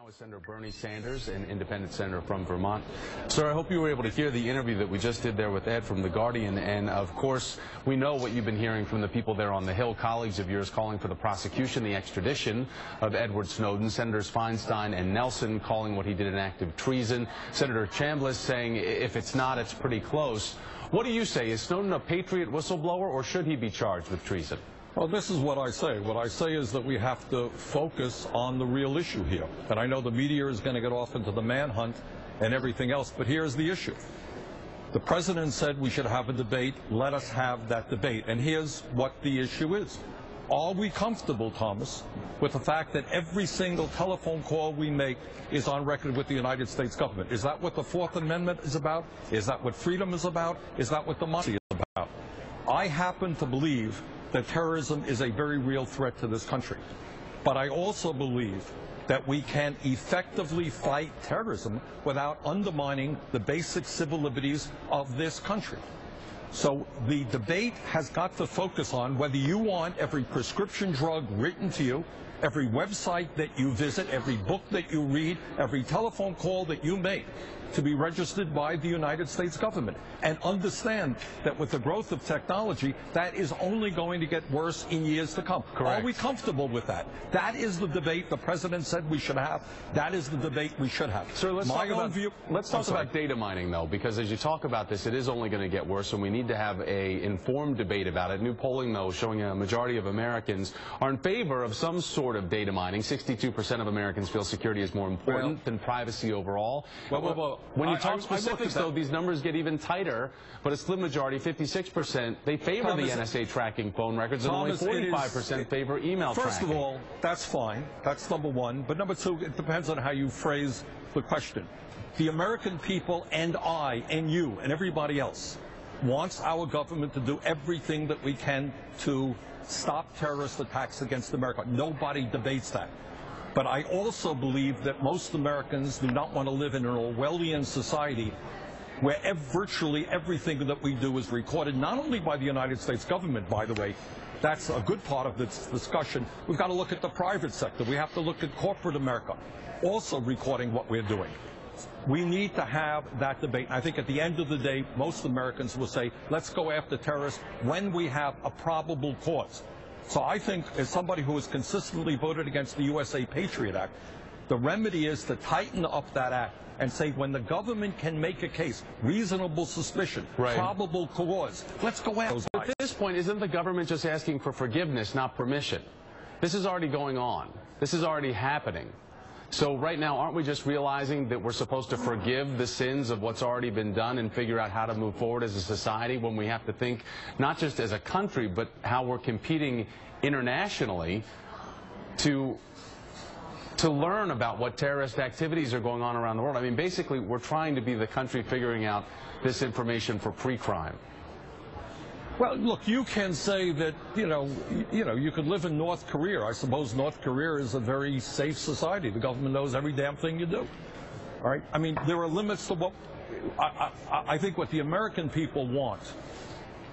Now is Senator Bernie Sanders, an independent senator from Vermont. Sir, I hope you were able to hear the interview that we just did there with Ed from The Guardian. And, of course, we know what you've been hearing from the people there on the Hill, colleagues of yours calling for the prosecution, the extradition of Edward Snowden, Senators Feinstein and Nelson calling what he did an act of treason, Senator Chambliss saying if it's not, it's pretty close. What do you say? Is Snowden a patriot whistleblower, or should he be charged with treason? Well, this is what I say. What I say is that we have to focus on the real issue here. And I know the media is going to get off into the manhunt and everything else, but here's the issue. The president said we should have a debate. Let us have that debate. And here's what the issue is. Are we comfortable, Thomas, with the fact that every single telephone call we make is on record with the United States government? Is that what the Fourth Amendment is about? Is that what freedom is about? Is that what democracy is about? I happen to believe that terrorism is a very real threat to this country. But I also believe that we can effectively fight terrorism without undermining the basic civil liberties of this country. So the debate has got to focus on whether you want every prescription drug written to you, every website that you visit, every book that you read, every telephone call that you make to be registered by the United States government. And understand that with the growth of technology, that is only going to get worse in years to come. Correct. Are we comfortable with that? That is the debate the president said we should have. That is the debate we should have. Sir, let's talk about data mining, though, because as you talk about this, it is only going to get worse, and we need to have an informed debate about it. New polling, though, showing a majority of Americans are in favor of some sort of data mining. 62% of Americans feel security is more important than privacy overall. When you talk specifics, though, these numbers get even tighter, but a slim majority, 56%, they favor the NSA tracking phone records, and only 45% favor email tracking. First of all, that's fine. That's number one. But number two, it depends on how you phrase the question. The American people and I and you and everybody else wants our government to do everything that we can to stop terrorist attacks against America. Nobody debates that. But I also believe that most Americans do not want to live in an Orwellian society where virtually everything that we do is recorded, not only by the United States government, by the way. That's a good part of this discussion. We've got to look at the private sector. We have to look at corporate America, also recording what we're doing. We need to have that debate. I think at the end of the day, most Americans will say, let's go after terrorists when we have a probable cause. So I think, as somebody who has consistently voted against the USA Patriot Act, the remedy is to tighten up that act and say when the government can make a case, reasonable suspicion, probable cause, let's go after those guys. At this point, isn't the government just asking for forgiveness, not permission? This is already going on. This is already happening. So right now, aren't we just realizing that we're supposed to forgive the sins of what's already been done and figure out how to move forward as a society when we have to think not just as a country, but how we're competing internationally to learn about what terrorist activities are going on around the world? I mean, basically, we're trying to be the country figuring out this information for pre-crime. Well, look, you can say that, you could live in North Korea. I suppose North Korea is a very safe society. The government knows every damn thing you do. All right? I mean, there are limits to what I think what the American people want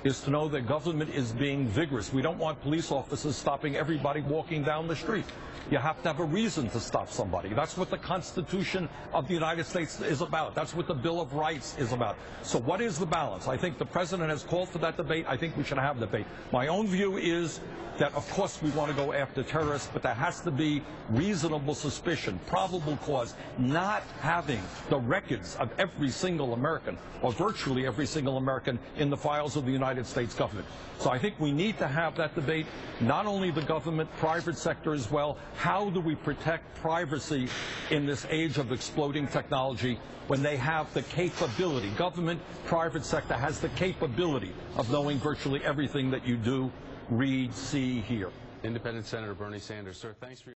is to know that government is being vigorous. We don't want police officers stopping everybody walking down the street. You have to have a reason to stop somebody. That's what the Constitution of the United States is about. That's what the Bill of Rights is about. So what is the balance? I think the president has called for that debate. I think we should have debate. My own view is that, of course, we want to go after terrorists, but there has to be reasonable suspicion, probable cause, not having the records of every single American, or virtually every single American, in the files of the United States government. So I think we need to have that debate, not only the government, private sector as well. How do we protect privacy in this age of exploding technology when they have the capability? Government, private sector has the capability of knowing virtually everything that you do, read, see, hear. Independent Senator Bernie Sanders, sir, thanks for your